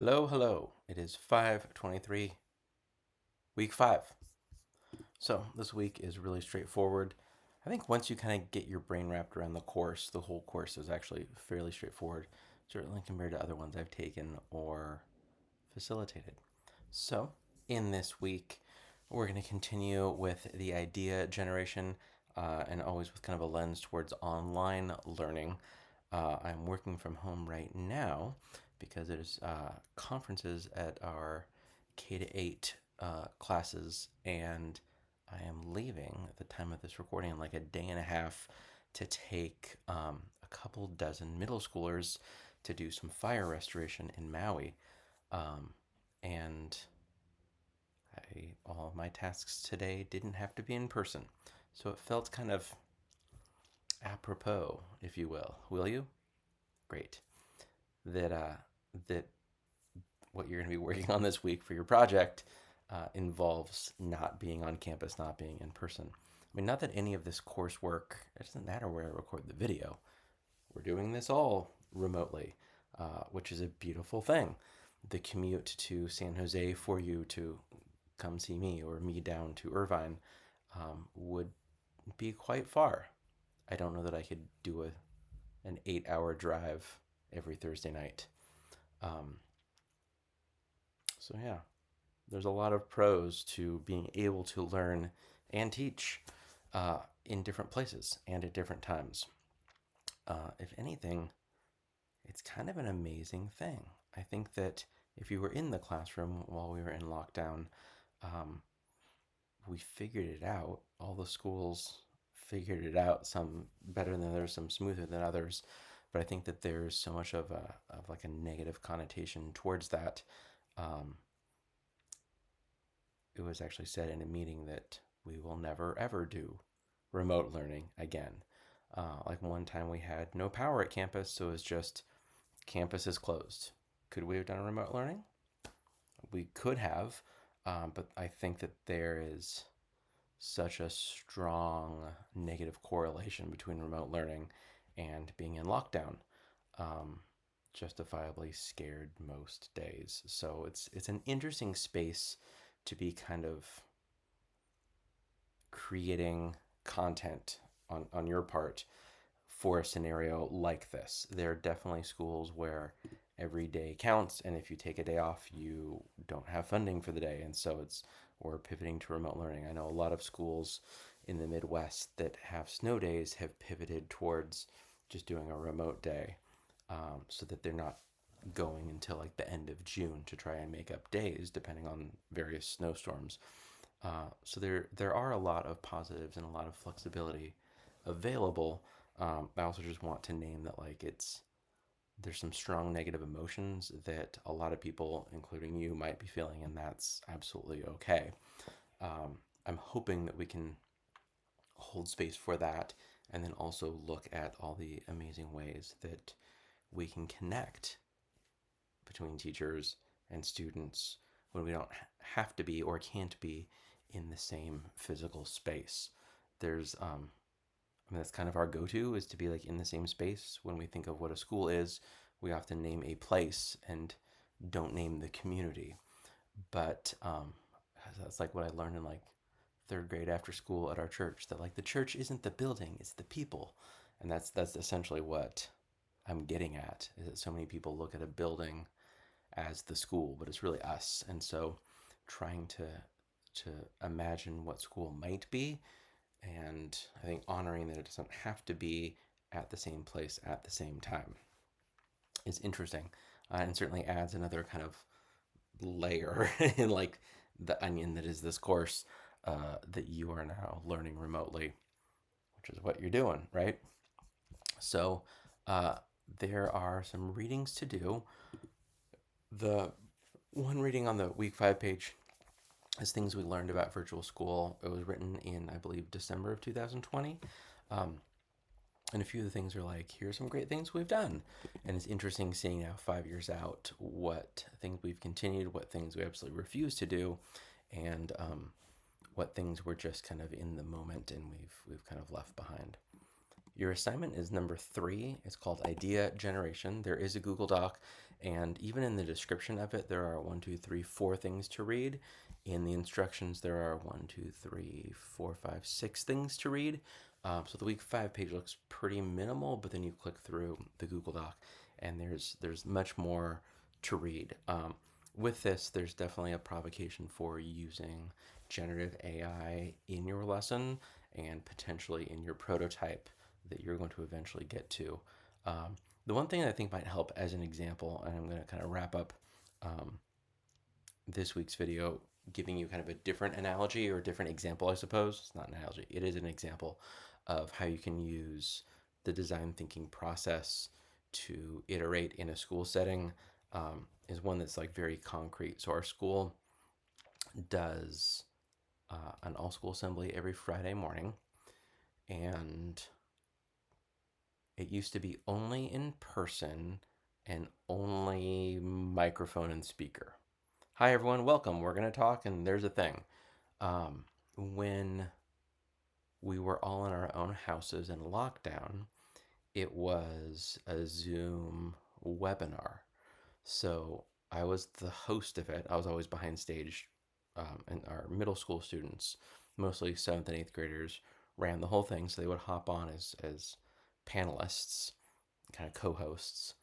Hello, hello. It is 5/23, week 5. So, this week is really straightforward. I think once you kind of get your brain wrapped around the course, the whole course is actually fairly straightforward, certainly compared to other ones I've taken or facilitated. So, in this week, we're going to continue with the idea generation and always with kind of a lens towards online learning. I'm working from home right now because there's conferences at our K to 8 classes, and I am leaving at the time of this recording in like a day and a half to take a couple dozen middle schoolers to do some fire restoration in Maui. And all of my tasks today didn't have to be in person. So it felt kind of apropos, if you will you? Great. That that what you're going to be working on this week for your project involves not being on campus, not being in person. I mean, not that any of this coursework, it doesn't matter where I record the video. We're doing this all remotely, which is a beautiful thing. The commute to San Jose for you to come see me or me down to Irvine would be quite far. I don't know that I could do an 8 hour drive every Thursday night. Um, so, yeah, there's a lot of pros to being able to learn and teach in different places and at different times. If anything, it's kind of an amazing thing. I think that if you were in the classroom while we were in lockdown, um, we figured it out. All the schools figured it out. Some better than others, some smoother than others. But I think that there's so much of like a negative connotation towards that. Um, it was actually said in a meeting that we will never ever do remote learning again. Like one time we had no power at campus, so it was just campus is closed. Could we have done remote learning? We could have, but I think that there is such a strong negative correlation between remote learning and being in lockdown. Um, Justifiably scared most days. So it's an interesting space to be kind of creating content on your part for a scenario like this. There are definitely schools where every day counts, and if you take a day off, you don't have funding for the day, and so it's or pivoting to remote learning. I know a lot of schools in the Midwest that have snow days have pivoted towards just doing a remote day, so that they're not going until like the end of June to try and make up days depending on various snowstorms. So there are a lot of positives and a lot of flexibility available. I also just want to name that like there's some strong negative emotions that a lot of people, including you, might be feeling, and that's absolutely okay. I'm hoping that we can hold space for that, and then also look at all the amazing ways that we can connect between teachers and students when we don't have to be or can't be in the same physical space. There's I mean, that's kind of our go-to is to be like in the same space. When we think of what a school is, we often name a place and don't name the community. But that's like what I learned in like third grade after school at our church, that like the church isn't the building, it's the people. And that's essentially what I'm getting at, is that so many people look at a building as the school, but it's really us. And so trying to imagine what school might be, and I think honoring that it doesn't have to be at the same place at the same time is interesting, and certainly adds another kind of layer in like the onion that is this course that you are now learning remotely, which is what you're doing, right? So uh, there are some readings to do. The one reading on the week 5 page is things we learned about virtual school. It was written in, I believe, December of 2020. Um, and a few of the things are like, here's some great things we've done. And it's interesting seeing now 5 years out what things we've continued, what things we absolutely refuse to do, and what things we're just kind of in the moment and we've kind of left behind. Your assignment is number 3. It's called Idea Generation. There is a Google Doc, and even in the description of it, there are 1, 2, 3, 4 things to read. In the instructions, there are 1, 2, 3, 4, 5, 6 things to read. So the week 5 page looks pretty minimal, but then you click through the Google Doc, and there's much more to read. With this, there's definitely a provocation for using generative AI in your lesson and potentially in your prototype that you're going to eventually get to. The one thing that I think might help as an example, and I'm going to kind of wrap up um, this week's video giving you kind of a different analogy or a different example, I suppose. It's not an analogy, it is an example of how you can use the design thinking process to iterate in a school setting, is one that's like very concrete. So our school does an all school assembly every Friday morning, and it used to be only in person and only microphone and speaker. Hi, everyone. Welcome. We're going to talk, and there's a thing. When we were all in our own houses in lockdown, it was a Zoom webinar. So I was the host of it. I was always behind stage, and our middle school students, mostly 7th and 8th graders, ran the whole thing. So they would hop on as panelists, kind of co-hosts.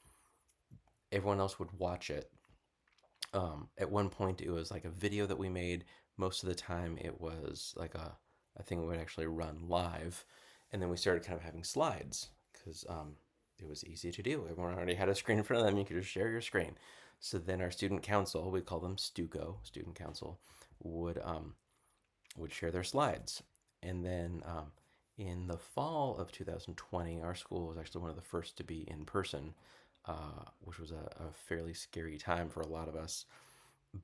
Everyone else would watch it. At one point, it was like a video that we made. Most of the time, it was like a thing that would actually run live, and then we started kind of having slides because it was easy to do. Everyone already had a screen in front of them. You could just share your screen. So then our student council, we call them STUCO, student council, would share their slides. And then in the fall of 2020, our school was actually one of the first to be in person, which was a fairly scary time for a lot of us.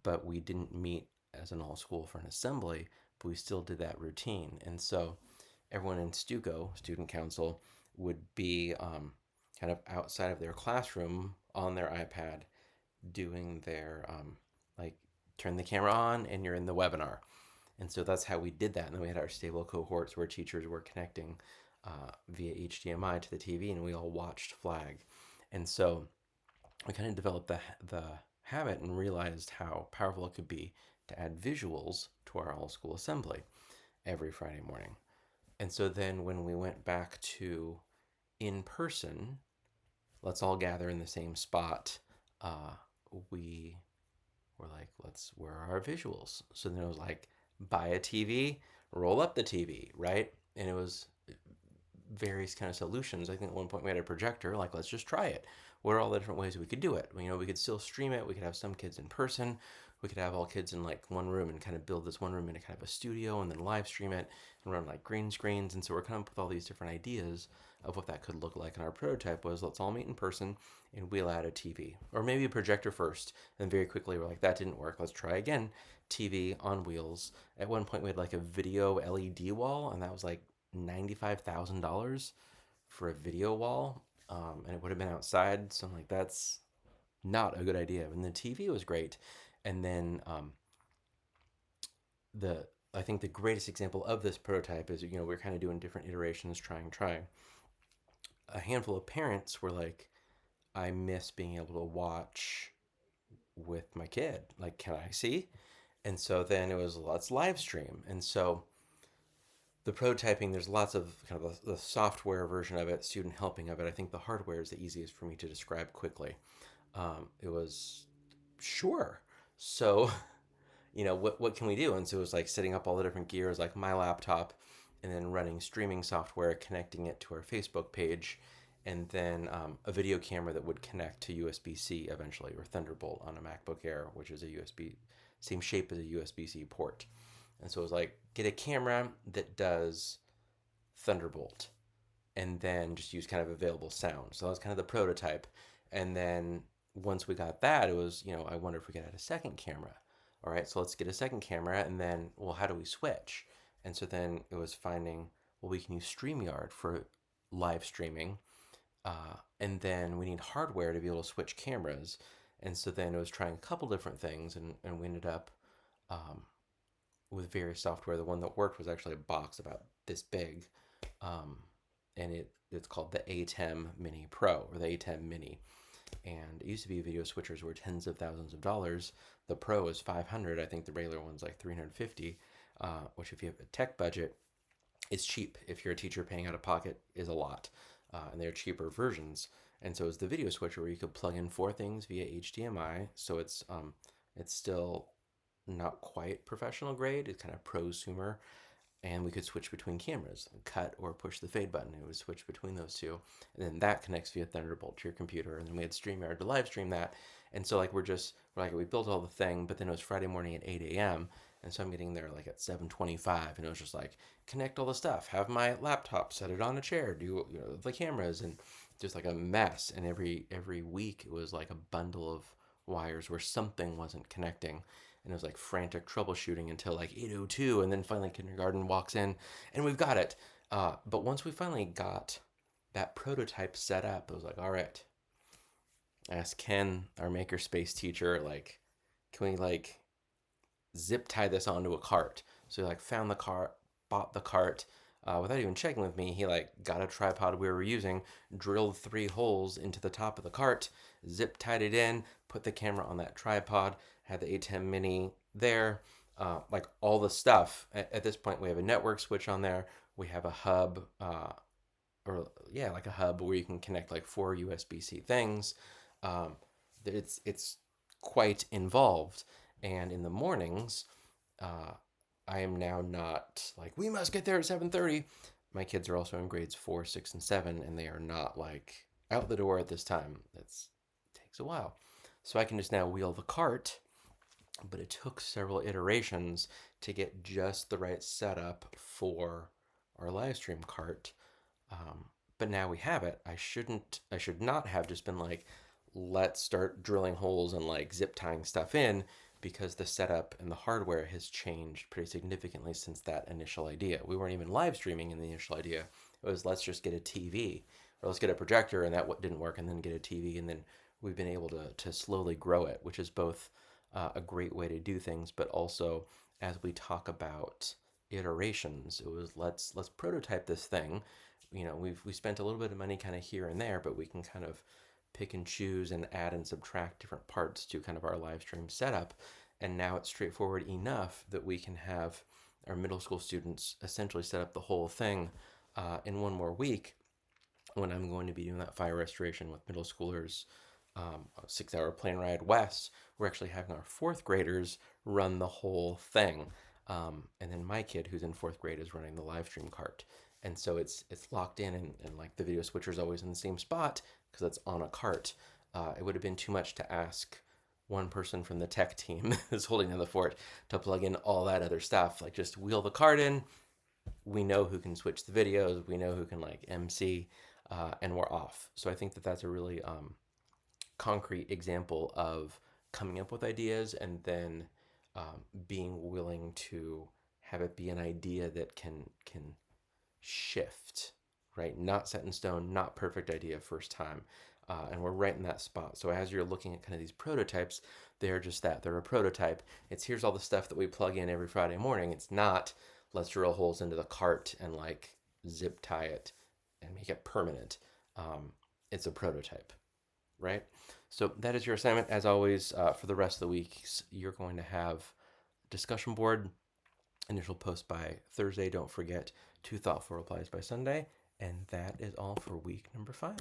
But we didn't meet as an all school for an assembly, but we still did that routine. And so everyone in STUCO, student council, would be kind of outside of their classroom on their iPad doing their like turn the camera on and you're in the webinar. And so that's how we did that. And then we had our stable cohorts where teachers were connecting via HDMI to the TV, and we all watched Flag. And so we kind of developed the habit and realized how powerful it could be to add visuals to our all school assembly every Friday morning. And so then when we went back to in person, let's all gather in the same spot, we were like, where are our visuals? So then it was like, buy a TV, roll up the TV, right? And it was various kind of solutions. I think at one point we had a projector, like, let's just try it. What are all the different ways we could do it? We could still stream it. We could have some kids in person. We could have all kids in like one room and kind of build this one room into kind of a studio and then live stream it and run like green screens. And so we're kind of with all these different ideas of what that could look like. And our prototype was, let's all meet in person and we'll add a TV or maybe a projector first. And very quickly we're like, that didn't work. Let's try again. TV on wheels. At one point we had like a video LED wall, and that was like $95,000 for a video wall, and it would have been outside. So I'm like, that's not a good idea. And the TV was great, and then the I think the greatest example of this prototype is we're kind of doing different iterations, trying. A handful of parents were like, I miss being able to watch with my kid. Like, can I see? And so then it was, let's live stream. And so the prototyping, there's lots of kind of the software version of it, student helping of it. I think the hardware is the easiest for me to describe quickly. It was sure. So, what can we do? And so it was like setting up all the different gears, like my laptop, and then running streaming software, connecting it to our Facebook page, and then a video camera that would connect to USB-C eventually, or Thunderbolt on a MacBook Air, which is a USB, same shape as a USB-C port. And so it was like, get a camera that does Thunderbolt and then just use kind of available sound. So that was kind of the prototype. And then once we got that, it was, I wonder if we could add a second camera. All right, so let's get a second camera. And then, well, how do we switch? And so then it was finding, well, we can use StreamYard for live streaming. And then we need hardware to be able to switch cameras. And so then it was trying a couple different things, and we ended up with various software. The one that worked was actually a box about this big, and it's called the ATEM Mini Pro or the ATEM Mini. And it used to be video switchers were tens of thousands of dollars. The Pro is 500. I think the regular one's like 350. Which, if you have a tech budget, is cheap. If you're a teacher, paying out of pocket is a lot, and they're cheaper versions. And so it's the video switcher where you could plug in 4 things via HDMI. So it's still not quite professional grade. It's kind of prosumer, and we could switch between cameras, cut or push the fade button. It would switch between those two, and then that connects via Thunderbolt to your computer, and then we had StreamYard to live stream that. And so like we're like we built all the thing, but then it was Friday morning at 8 a.m. And so I'm getting there like at 7:25, and it was just like connect all the stuff, have my laptop, set it on a chair, do the cameras, and just like a mess. And every week it was like a bundle of wires where something wasn't connecting, and it was like frantic troubleshooting until like 8:02, and then finally kindergarten walks in and we've got it. But once we finally got that prototype set up, it was like, all right. I asked Ken, our makerspace teacher, like, can we like zip tie this onto a cart? So he like found the cart, bought the cart, without even checking with me. He like got a tripod we were using, drilled 3 holes into the top of the cart, zip tied it in, put the camera on that tripod, had the ATEM Mini there, like all the stuff. At this point, we have a network switch on there. We have a hub, or yeah, like a hub where you can connect like 4 USB-C things. Um, it's quite involved, and in the mornings, uh, I am now not like we must get there at 7:30. My kids are also in grades 4, 6, and 7, and they are not like out the door at this time. It takes a while, so I can just now wheel the cart. But it took several iterations to get just the right setup for our live stream cart. Um, but now we have it. I should not have just been like, let's start drilling holes and like zip tying stuff in, because the setup and the hardware has changed pretty significantly since that initial idea. We weren't even live streaming in the initial idea. It was let's just get a TV or let's get a projector, and that didn't work, and then get a TV, and then we've been able to slowly grow it, which is both a great way to do things, but also as we talk about iterations, it was let's prototype this thing. We spent a little bit of money kind of here and there, but we can kind of pick and choose and add and subtract different parts to kind of our live stream setup. And now it's straightforward enough that we can have our middle school students essentially set up the whole thing in one more week, when I'm going to be doing that fire restoration with middle schoolers. A 6-hour plane ride west. We're actually having our 4th graders run the whole thing. And then my kid, who's in 4th grade, is running the live stream cart. And so it's locked in, and like the video switcher is always in the same spot because it's on a cart. It would have been too much to ask one person from the tech team who's holding down the fort to plug in all that other stuff. Like, just wheel the cart in. We know who can switch the videos. We know who can like MC, and we're off. So I think that that's a really concrete example of coming up with ideas, and then being willing to have it be an idea that can shift, right? Not set in stone, not perfect idea first time. And we're right in that spot. So as you're looking at kind of these prototypes, they're just that. They're a prototype. It's here's all the stuff that we plug in every Friday morning. It's not let's drill holes into the cart and like zip tie it and make it permanent. It's a prototype, right? So that is your assignment. As always, for the rest of the weeks, you're going to have discussion board, initial post by Thursday. Don't forget 2 thoughtful replies by Sunday. And that is all for week number 5.